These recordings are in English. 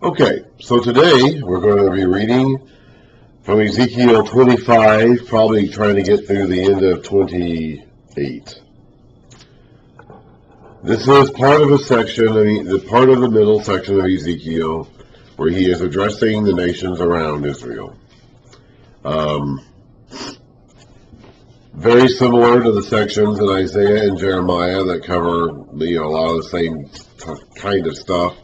Okay, so today we're going to be reading from Ezekiel 25, probably trying to get through the end of 28. This is part of a section, the part of the middle section of Ezekiel, where he is addressing the nations around Israel. Very similar to the sections in Isaiah and Jeremiah that cover, a lot of the same kind of stuff.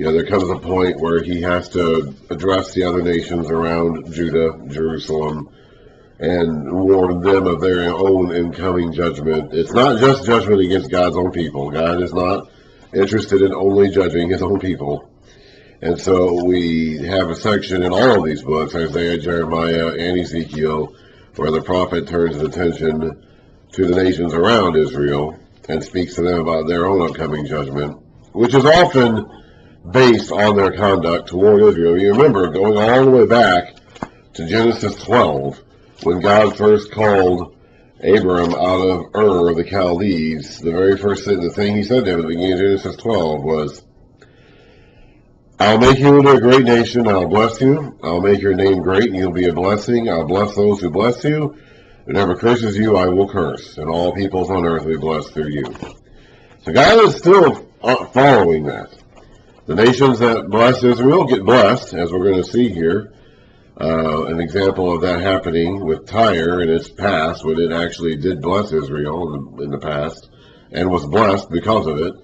There comes a point where he has to address the other nations around Judah, Jerusalem, and warn them of their own incoming judgment. It's not just judgment against God's own people. God is not interested in only judging his own people. And so we have a section in all of these books, Isaiah, Jeremiah, and Ezekiel, where the prophet turns his attention to the nations around Israel and speaks to them about their own upcoming judgment, which is often based on their conduct toward Israel. You remember, going all the way back to Genesis 12, when God first called Abram out of Ur of the Chaldees, the very first thing he said to him at the beginning of Genesis 12 was, "I'll make you into a great nation, I'll bless you, I'll make your name great, and you'll be a blessing, I'll bless those who bless you, whoever curses you, I will curse, and all peoples on earth will be blessed through you." So God is still following that. The nations that bless Israel get blessed, as we're going to see here. An example of that happening with Tyre in its past, when it actually did bless Israel in the past, and was blessed because of it.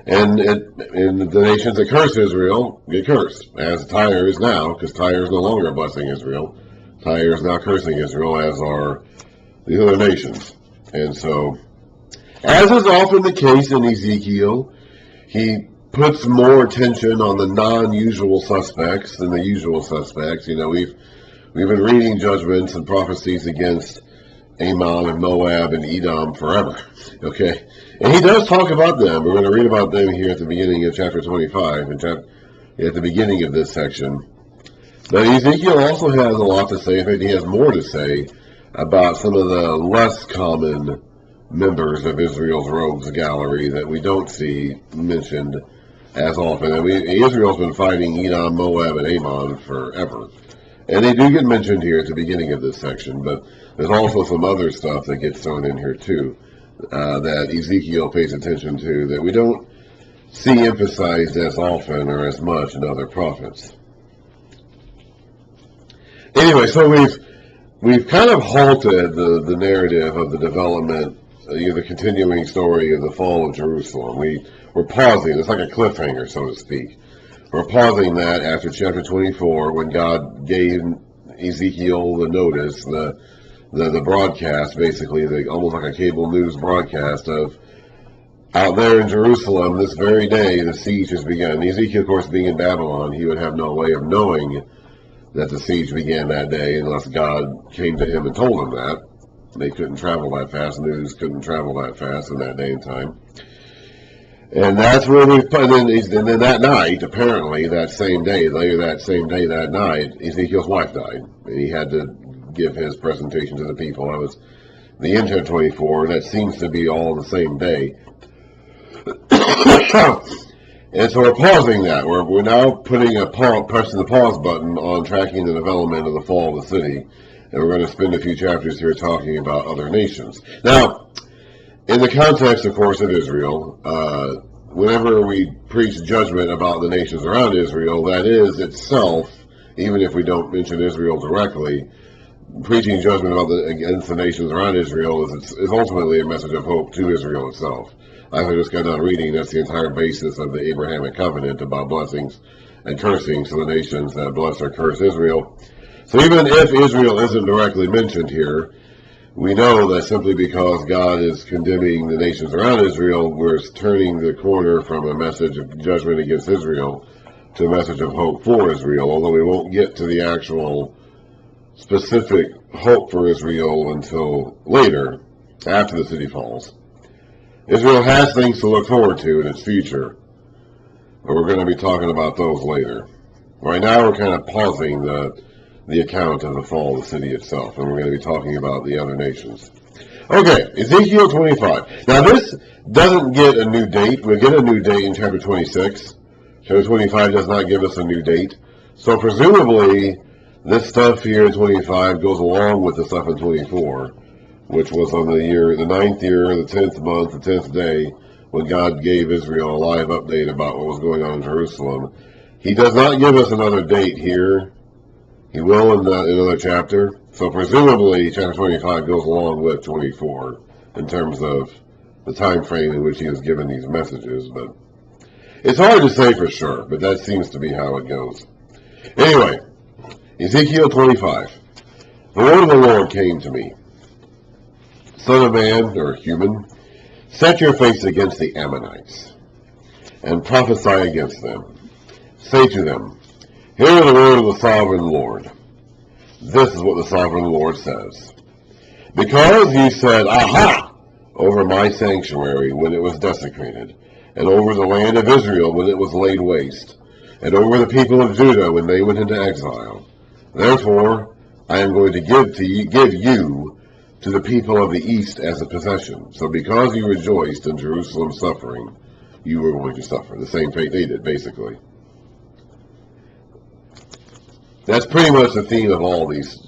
And the nations that curse Israel get cursed, as Tyre is now, because Tyre is no longer blessing Israel. Tyre is now cursing Israel, as are the other nations. And so, as is often the case in Ezekiel, he puts more attention on the non-usual suspects than the usual suspects. We've been reading judgments and prophecies against Ammon and Moab and Edom forever. Okay, and he does talk about them. We're going to read about them here at the beginning of chapter 25, at the beginning of this section. But Ezekiel also has a lot to say. In fact, he has more to say about some of the less common members of Israel's rogues gallery that we don't see mentioned as often. Israel's been fighting Edom, Moab, and Ammon forever. And they do get mentioned here at the beginning of this section, but there's also some other stuff that gets thrown in here too, that Ezekiel pays attention to, that we don't see emphasized as often or as much in other prophets. Anyway, so we've kind of halted the narrative of the development, the continuing story of the fall of Jerusalem. We're pausing. It's like a cliffhanger, so to speak. We're pausing that after chapter 24, when God gave Ezekiel the notice, the broadcast, basically, almost like a cable news broadcast of, out there in Jerusalem, this very day, the siege has begun. Ezekiel, of course, being in Babylon, he would have no way of knowing that the siege began that day unless God came to him and told him that. They couldn't travel that fast. News couldn't travel that fast in that day and time. And that's where and then that night, apparently, that same day, that night, Ezekiel's wife died. And he had to give his presentation to the people. That was the end of 24. That seems to be all the same day. And so we're pausing that. We're now pressing the pause button on tracking the development of the fall of the city. And we're going to spend a few chapters here talking about other nations. Now, in the context, of course, of Israel, whenever we preach judgment about the nations around Israel, that is itself, even if we don't mention Israel directly, preaching judgment against the nations around Israel is ultimately a message of hope to Israel itself. As I just got done reading, that's the entire basis of the Abrahamic covenant about blessings and cursings to the nations that bless or curse Israel. So even if Israel isn't directly mentioned here, we know that simply because God is condemning the nations around Israel, we're turning the corner from a message of judgment against Israel to a message of hope for Israel, although we won't get to the actual specific hope for Israel until later, after the city falls. Israel has things to look forward to in its future, but we're going to be talking about those later. Right now we're kind of pausing the account of the fall of the city itself, and we're going to be talking about the other nations. Okay, Ezekiel 25. Now this doesn't get a new date. We'll get a new date in chapter 26. Chapter 25 does not give us a new date. So presumably, this stuff here in 25 goes along with the stuff in 24, which was on the 9th year, the 10th month, the 10th day, when God gave Israel a live update about what was going on in Jerusalem. He does not give us another date here. He will in another chapter. So presumably, chapter 25 goes along with 24 in terms of the time frame in which he has given these messages. But it's hard to say for sure, but that seems to be how it goes. Anyway, Ezekiel 25. The word of the Lord came to me. Son of man, or human, set your face against the Ammonites, and prophesy against them. Say to them, hear the word of the sovereign Lord. This is what the sovereign Lord says. Because you said, aha, over my sanctuary when it was desecrated, and over the land of Israel when it was laid waste, and over the people of Judah when they went into exile. Therefore, I am going to give you to the people of the east as a possession. So because you rejoiced in Jerusalem's suffering, you were going to suffer. The same fate they did, basically. That's pretty much the theme of all these,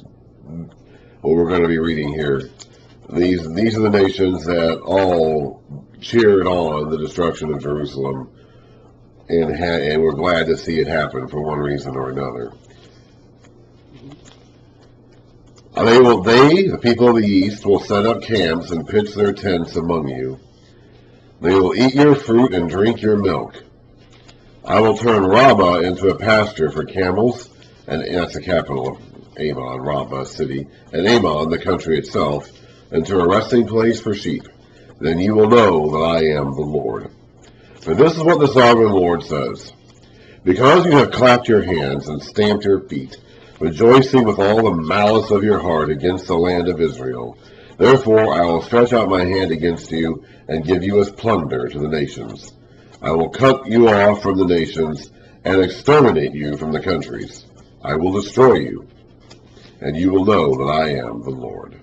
what we're going to be reading here. These are the nations that all cheered on the destruction of Jerusalem and were glad to see it happen for one reason or another. The people of the east, will set up camps and pitch their tents among you. They will eat your fruit and drink your milk. I will turn Rabbah into a pasture for camels, and that's the capital of Ammon, Rabbah city, and Ammon, the country itself, into a resting place for sheep. Then you will know that I am the Lord. For this is what the sovereign Lord says. Because you have clapped your hands and stamped your feet, rejoicing with all the malice of your heart against the land of Israel, therefore I will stretch out my hand against you and give you as plunder to the nations. I will cut you off from the nations and exterminate you from the countries. I will destroy you, and you will know that I am the Lord.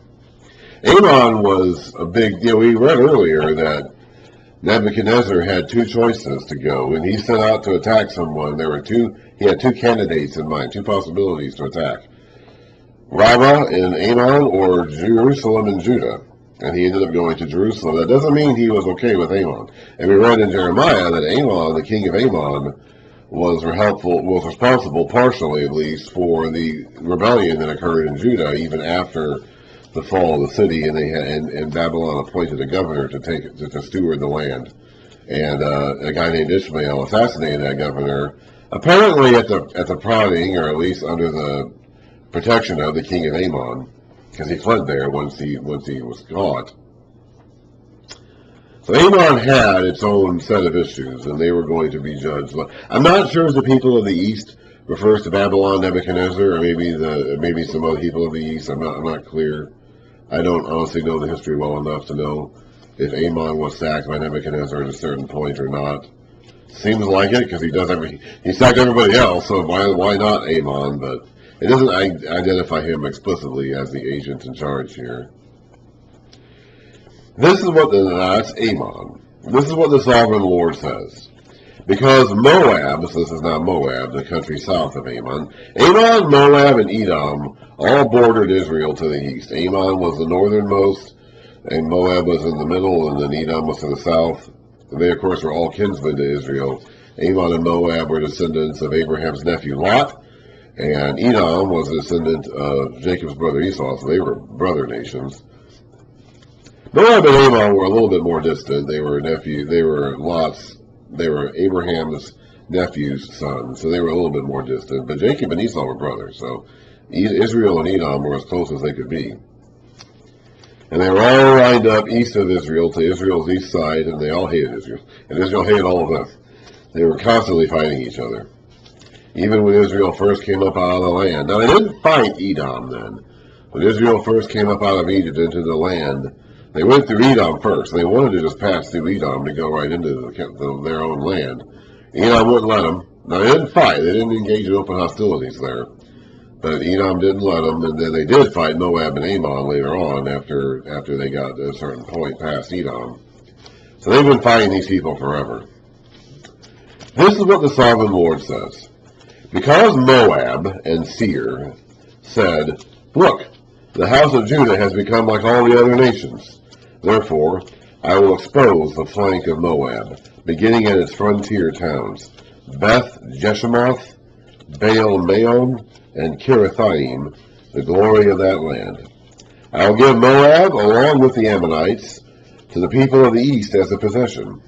Ammon was a big deal. We read earlier that Nebuchadnezzar had two choices to go. When he set out to attack someone, he had two candidates in mind, two possibilities to attack. Rabbah in Ammon or Jerusalem in Judah. And he ended up going to Jerusalem. That doesn't mean he was okay with Ammon. And we read in Jeremiah that Ammon, the king of Ammon, was responsible, partially at least, for the rebellion that occurred in Judah, even after the fall of the city, and Babylon appointed a governor to steward the land. And a guy named Ishmael assassinated that governor, apparently at the prodding, or at least under the protection of the king of Ammon, because he fled there once he was caught. So Ammon had its own set of issues, and they were going to be judged. I'm not sure if the people of the east refers to Babylon, Nebuchadnezzar, or maybe some other people of the east. I'm not clear. I don't honestly know the history well enough to know if Ammon was sacked by Nebuchadnezzar at a certain point or not. Seems like it, because he sacked everybody else, so why not Ammon? But it doesn't identify him explicitly as the agent in charge here. That's Ammon. This is what the sovereign Lord says. Because Moab, so this is not Moab, the country south of Ammon, Moab, and Edom all bordered Israel to the east. Ammon was the northernmost, and Moab was in the middle, and then Edom was to the south. They, of course, were all kinsmen to Israel. Ammon and Moab were descendants of Abraham's nephew Lot, and Edom was a descendant of Jacob's brother Esau, so they were brother nations. Moab and Ammon were a little bit more distant. They were Abraham's nephew's sons, so they were a little bit more distant. But Jacob and Esau were brothers, so Israel and Edom were as close as they could be. And they were all lined up east of Israel, to Israel's east side, and they all hated Israel. And Israel hated all of them. They were constantly fighting each other. Even when Israel first came up out of the land. Now, they didn't fight Edom then. When Israel first came up out of Egypt into the land, they went through Edom first. They wanted to just pass through Edom to go right into their own land. Edom wouldn't let them. Now, they didn't fight. They didn't engage in open hostilities there. But Edom didn't let them, and then they did fight Moab and Ammon later on after they got to a certain point past Edom. So they've been fighting these people forever. This is what the sovereign Lord says. Because Moab and Seir said, "Look, the house of Judah has become like all the other nations. Therefore, I will expose the flank of Moab, beginning at its frontier towns, Beth Jeshimoth, Baal Maon, and Kirithaim, the glory of that land. I will give Moab, along with the Ammonites, to the people of the east as a possession.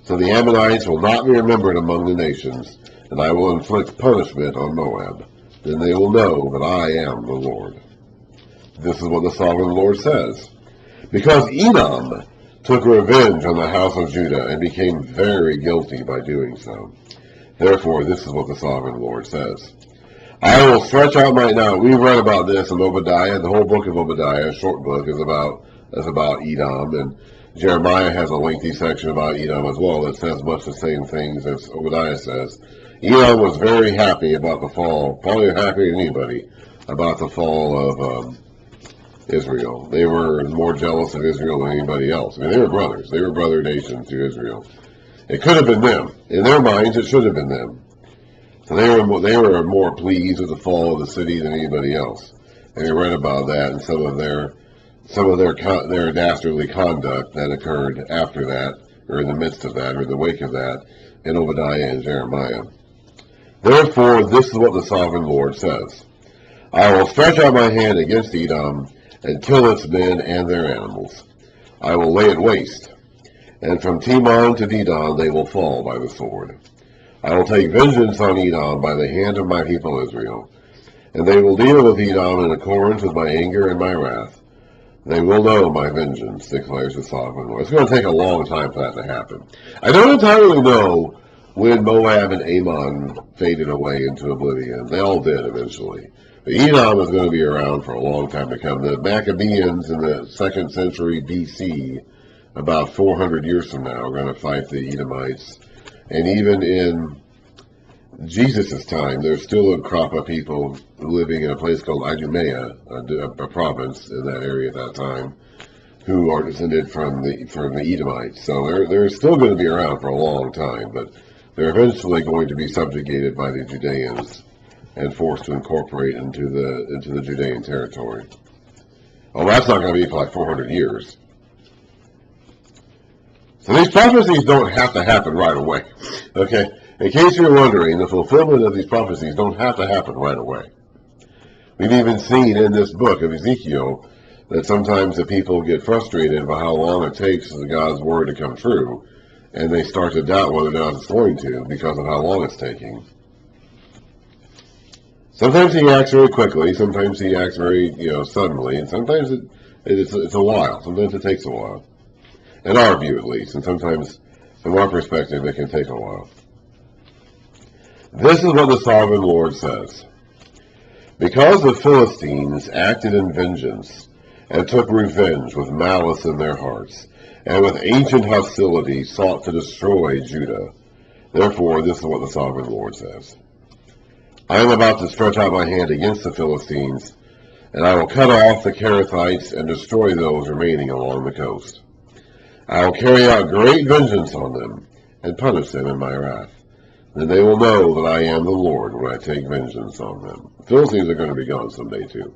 So the Ammonites will not be remembered among the nations, and I will inflict punishment on Moab. Then they will know that I am the Lord." This is what the sovereign Lord says. Because Edom took revenge on the house of Judah and became very guilty by doing so. Therefore, this is what the sovereign Lord says. I will stretch out my... Now, we've read about this in Obadiah. The whole book of Obadiah, a short book, is about Edom, and Jeremiah has a lengthy section about Edom as well that says much the same things as Obadiah says. Edom was very happy about the fall, probably happier than anybody, about the fall of Israel. They were more jealous of Israel than anybody else. I mean, they were brothers. They were brother nations to Israel. It could have been them. In their minds, it should have been them. So they were more pleased with the fall of the city than anybody else. And we read about that and some of their dastardly conduct that occurred after that, or in the midst of that, or in the wake of that, in Obadiah and Jeremiah. Therefore, this is what the sovereign Lord says. I will stretch out my hand against Edom and kill its men and their animals. I will lay it waste, and from Teman to Dedan they will fall by the sword. I will take vengeance on Edom by the hand of my people Israel, and they will deal with Edom in accordance with my anger and my wrath. They will know my vengeance, declares the sovereign Lord. It's going to take a long time for that to happen. I don't entirely know when Moab and Ammon faded away into oblivion. They all did eventually. But Edom is going to be around for a long time to come. The Maccabees in the 2nd century BC, about 400 years from now, are going to fight the Edomites. And even in Jesus' time, there's still a crop of people living in a place called Idumea, a province in that area at that time, who are descended from the Edomites. So they're still going to be around for a long time, but they're eventually going to be subjugated by the Judeans and forced to incorporate into the Judean territory. Oh, that's not going to be for like 400 years. So these prophecies don't have to happen right away. Okay? In case you're wondering, the fulfillment of these prophecies don't have to happen right away. We've even seen in this book of Ezekiel that sometimes the people get frustrated by how long it takes for God's word to come true, and they start to doubt whether or not it's going to because of how long it's taking. Sometimes he acts very quickly, sometimes he acts very, suddenly, and sometimes it's a while. Sometimes it takes a while. In our view, at least, and sometimes, from our perspective, it can take a while. This is what the sovereign Lord says. Because the Philistines acted in vengeance and took revenge with malice in their hearts, and with ancient hostility sought to destroy Judah, therefore this is what the sovereign Lord says. I am about to stretch out my hand against the Philistines, and I will cut off the Kerethites and destroy those remaining along the coast. I will carry out great vengeance on them and punish them in my wrath. Then they will know that I am the Lord when I take vengeance on them. The Philistines are going to be gone someday too.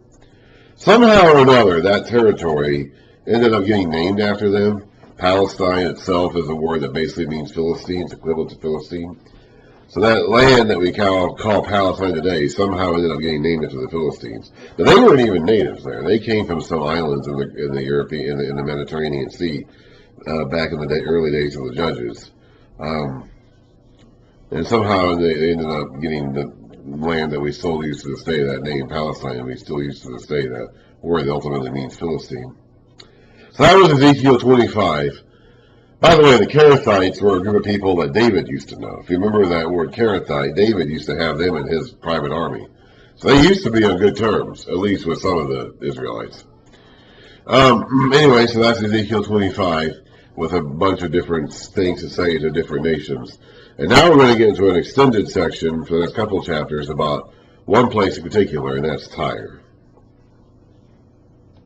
Somehow or another, that territory ended up getting named after them. Palestine itself is a word that basically means Philistine. It's equivalent to Philistine. So that land that we call Palestine today somehow ended up getting named after the Philistines. Now, they weren't even natives there. They came from some islands in the Mediterranean Sea back in the early days of the Judges. And somehow they ended up getting the land that we still use to this day, that name Palestine, and we still use to this day that word that ultimately means Philistine. So that was Ezekiel 25. By the way, the Kerethites were a group of people that David used to know. If you remember that word Kerethite, David used to have them in his private army. So they used to be on good terms, at least with some of the Israelites. Anyway, so that's Ezekiel 25 with a bunch of different things to say to different nations. And now we're going to get into an extended section for the next couple of chapters about one place in particular, and that's Tyre.